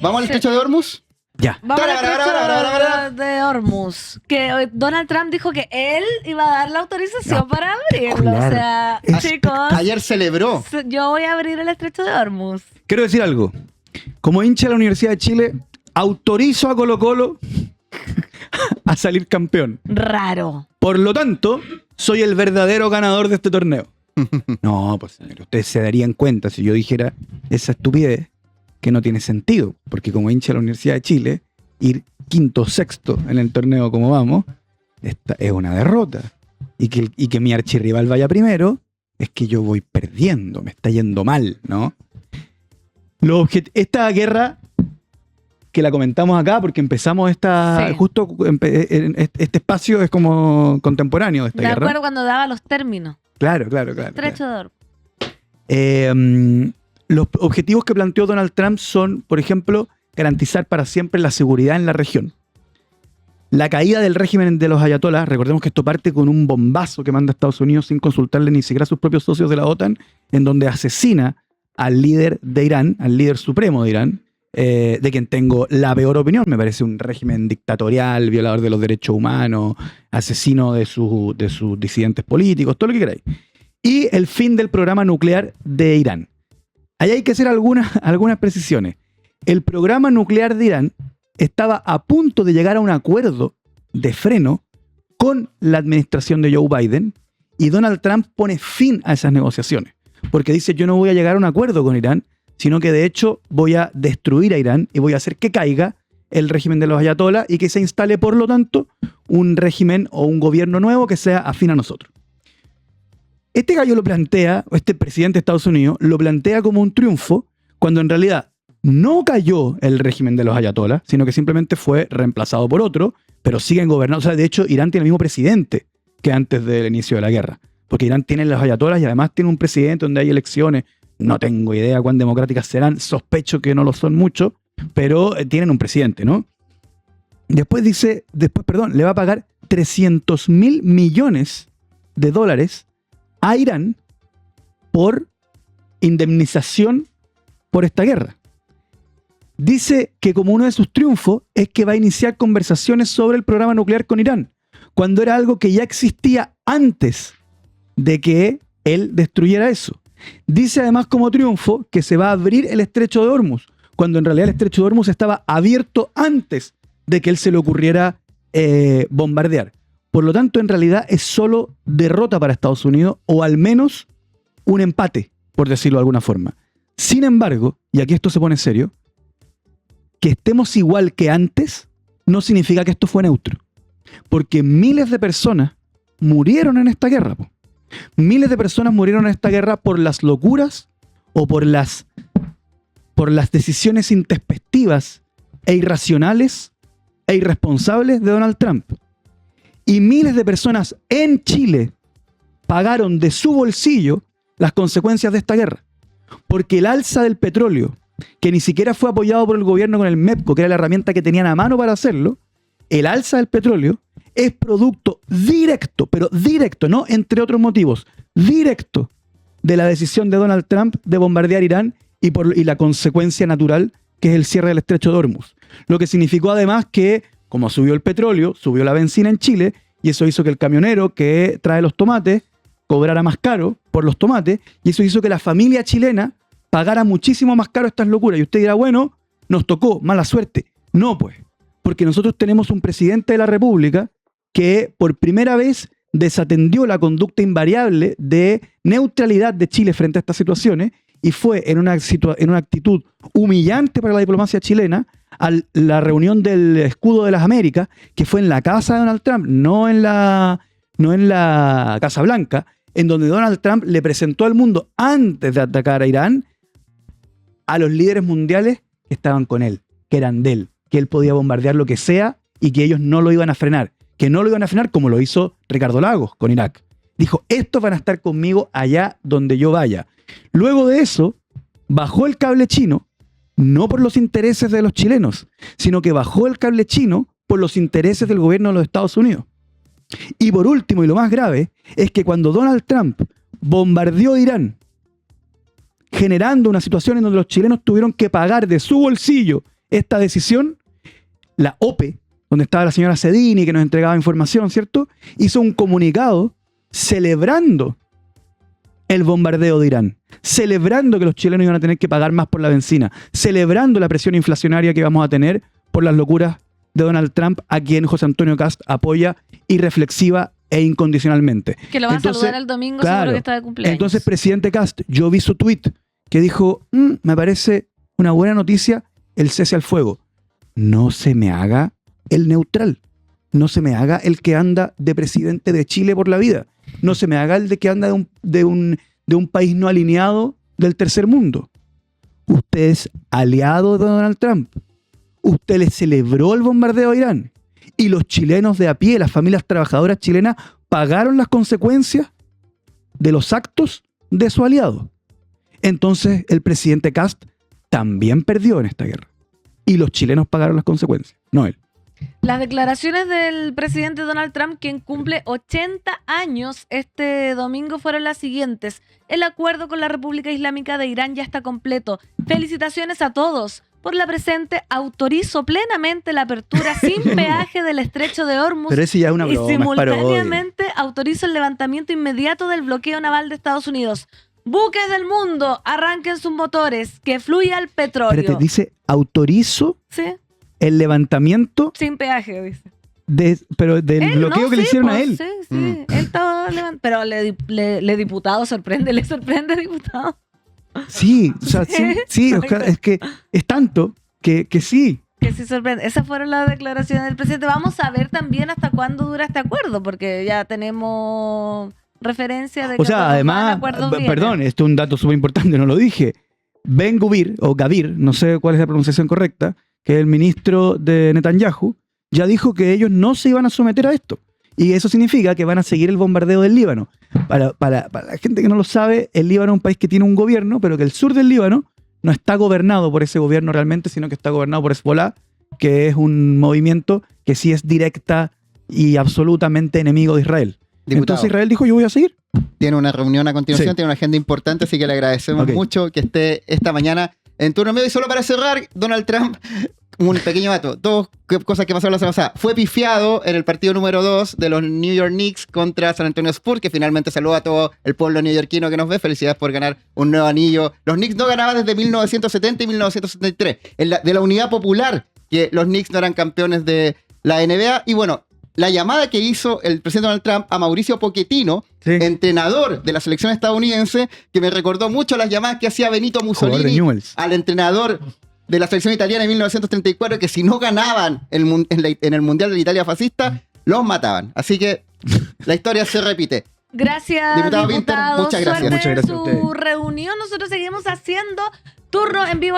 ¿Vamos al estrecho de Hormuz? Ya. Vamos al estrecho de Hormuz. Que Donald Trump dijo que él iba a dar la autorización para abrirlo. O sea, chicos, Ayer celebró. yo voy a abrir el estrecho de Hormuz. Quiero decir algo. Como hincha de la Universidad de Chile, autorizo a Colo-Colo a salir campeón. Raro. Por lo tanto, soy el verdadero ganador de este torneo. No, pues señor, ustedes se darían cuenta si yo dijera esa estupidez que no tiene sentido, porque como hincha de la Universidad de Chile, ir quinto o sexto en el torneo como vamos, esta es una derrota. Y que mi archirrival vaya primero, es que yo voy perdiendo, me está yendo mal, ¿no? Esta guerra, que la comentamos acá, porque empezamos justo este espacio es como contemporáneo de esta guerra. De acuerdo cuando daba los términos. Claro. Estrecho de Hormuz. Los objetivos que planteó Donald Trump son, por ejemplo, garantizar para siempre la seguridad en la región. La caída del régimen de los ayatolás, recordemos que esto parte con un bombazo que manda Estados Unidos sin consultarle ni siquiera a sus propios socios de la OTAN, en donde asesina al líder de Irán, al líder supremo de Irán, de quien tengo la peor opinión. Me parece un régimen dictatorial, violador de los derechos humanos, asesino de sus disidentes políticos, todo lo que queráis. Y el fin del programa nuclear de Irán. Ahí hay que hacer algunas precisiones. El programa nuclear de Irán estaba a punto de llegar a un acuerdo de freno con la administración de Joe Biden, y Donald Trump pone fin a esas negociaciones, porque dice: yo no voy a llegar a un acuerdo con Irán, sino que de hecho voy a destruir a Irán y voy a hacer que caiga el régimen de los ayatolás y que se instale, por lo tanto, un régimen o un gobierno nuevo que sea afín a nosotros. Este gallo lo plantea, o este presidente de Estados Unidos, lo plantea como un triunfo, cuando en realidad no cayó el régimen de los ayatolás, sino que simplemente fue reemplazado por otro, pero siguen gobernando. O sea, de hecho, Irán tiene el mismo presidente que antes del inicio de la guerra, porque Irán tiene los ayatolás y además tiene un presidente donde hay elecciones. No tengo idea cuán democráticas serán, sospecho que no lo son mucho, pero tienen un presidente, ¿no? Después le va a pagar $300.000 millones a Irán por indemnización por esta guerra. Dice que como uno de sus triunfos es que va a iniciar conversaciones sobre el programa nuclear con Irán, cuando era algo que ya existía antes de que él destruyera eso. Dice además como triunfo que se va a abrir el estrecho de Hormuz, cuando en realidad el estrecho de Hormuz estaba abierto antes de que él se le ocurriera bombardear. Por lo tanto, en realidad es solo derrota para Estados Unidos, o al menos un empate, por decirlo de alguna forma. Sin embargo, y aquí esto se pone serio, que estemos igual que antes no significa que esto fue neutro. Porque miles de personas murieron en esta guerra. Miles de personas murieron en esta guerra por las locuras o por las decisiones intempestivas e irracionales e irresponsables de Donald Trump. Y miles de personas en Chile pagaron de su bolsillo las consecuencias de esta guerra. Porque el alza del petróleo, que ni siquiera fue apoyado por el gobierno con el MEPCO, que era la herramienta que tenían a mano para hacerlo, el alza del petróleo es producto directo, pero directo, no entre otros motivos, directo de la decisión de Donald Trump de bombardear Irán y la consecuencia natural, que es el cierre del estrecho de Hormuz. Lo que significó además que, como subió el petróleo, subió la benzina en Chile, y eso hizo que el camionero que trae los tomates cobrara más caro por los tomates, y eso hizo que la familia chilena pagara muchísimo más caro estas locuras. Y usted dirá, bueno, nos tocó, mala suerte. No, pues, porque nosotros tenemos un presidente de la República que por primera vez desatendió la conducta invariable de neutralidad de Chile frente a estas situaciones, y fue en una actitud humillante para la diplomacia chilena a la reunión del Escudo de las Américas, que fue en la casa de Donald Trump, no en la Casa Blanca, en donde Donald Trump le presentó al mundo, antes de atacar a Irán, a los líderes mundiales que estaban con él, que eran de él, que él podía bombardear lo que sea y que ellos no lo iban a frenar. Que no lo iban a frenar como lo hizo Ricardo Lagos con Irak. Dijo, estos van a estar conmigo allá donde yo vaya. Luego de eso, bajó el cable chino, no por los intereses de los chilenos, sino que bajó el cable chino por los intereses del gobierno de los Estados Unidos. Y por último, y lo más grave, es que cuando Donald Trump bombardeó Irán, generando una situación en donde los chilenos tuvieron que pagar de su bolsillo esta decisión, la OPE, donde estaba la señora Sedini, que nos entregaba información, ¿cierto? Hizo un comunicado celebrando el bombardeo de Irán, celebrando que los chilenos iban a tener que pagar más por la benzina, celebrando la presión inflacionaria que vamos a tener por las locuras de Donald Trump, a quien José Antonio Kast apoya irreflexiva e incondicionalmente. Que lo va a saludar el domingo, claro, seguro que está de cumpleaños. Entonces, presidente Kast, yo vi su tweet que dijo, me parece una buena noticia el cese al fuego. No se me haga el neutral, no se me haga el que anda de presidente de Chile por la vida, no se me haga el de que anda de un país no alineado del tercer mundo. Usted es aliado de Donald Trump. Usted le celebró el bombardeo a Irán. Y los chilenos de a pie, las familias trabajadoras chilenas, pagaron las consecuencias de los actos de su aliado. Entonces, el presidente Kast también perdió en esta guerra. Y los chilenos pagaron las consecuencias, no él. Las declaraciones del presidente Donald Trump, quien cumple 80 años este domingo, fueron las siguientes. El acuerdo con la República Islámica de Irán ya está completo. Felicitaciones a todos. Por la presente, autorizo plenamente la apertura sin peaje del estrecho de Hormuz. Pero ese ya es una broma, y es parodia. simultáneamente autorizo el levantamiento inmediato del bloqueo naval de Estados Unidos. Buques del mundo, arranquen sus motores, que fluya el petróleo. Pero te dice, autorizo Sí, el levantamiento, sin peaje, dice. pero del Él, bloqueo no, que le sí, hicieron pues, a él. Sí, sí. Él estaba pero le diputado sorprende, le sorprende diputado. Sí, o sea, sí, Oscar, es que es tanto que sí. Que sí sorprende. Esas fueron las declaraciones del presidente. Vamos a ver también hasta cuándo dura este acuerdo, porque ya tenemos referencia de que O sea, además, perdón, esto es un dato súper importante, no lo dije. Ben Gvir, o Gavir, no sé cuál es la pronunciación correcta, que es el ministro de Netanyahu, ya dijo que ellos no se iban a someter a esto. Y eso significa que van a seguir el bombardeo del Líbano. Para la gente que no lo sabe, el Líbano es un país que tiene un gobierno, pero que el sur del Líbano no está gobernado por ese gobierno realmente, sino que está gobernado por Hezbollah, que es un movimiento que sí es directa y absolutamente enemigo de Israel. Diputado. Entonces Israel dijo, yo voy a seguir. Tiene una reunión a continuación, Sí. tiene una agenda importante, así que le agradecemos Ok. mucho que esté esta mañana en turno medio. Y solo para cerrar, Donald Trump, un pequeño dato, dos cosas que pasaron la semana pasada. Fue pifiado en el partido número 2 de los New York Knicks contra San Antonio Spurs, que finalmente saluda a todo el pueblo neoyorquino que nos ve. Felicidades por ganar un nuevo anillo. Los Knicks no ganaban desde 1970 y 1973. De la Unidad Popular, que los Knicks no eran campeones de la NBA. Y bueno, la llamada que hizo el presidente Donald Trump a Mauricio Pochettino, Sí. entrenador de la selección estadounidense, que me recordó mucho las llamadas que hacía Benito Jugador de Mussolini Newell's. al entrenador de la selección italiana en 1934, que si no ganaban en el Mundial de la Italia fascista, los mataban. Así que la historia se repite. Gracias, Diputado diputado. Winter, muchas gracias. Suerte Muchas gracias en a ustedes. su reunión. Nosotros seguimos haciendo turno en vivo.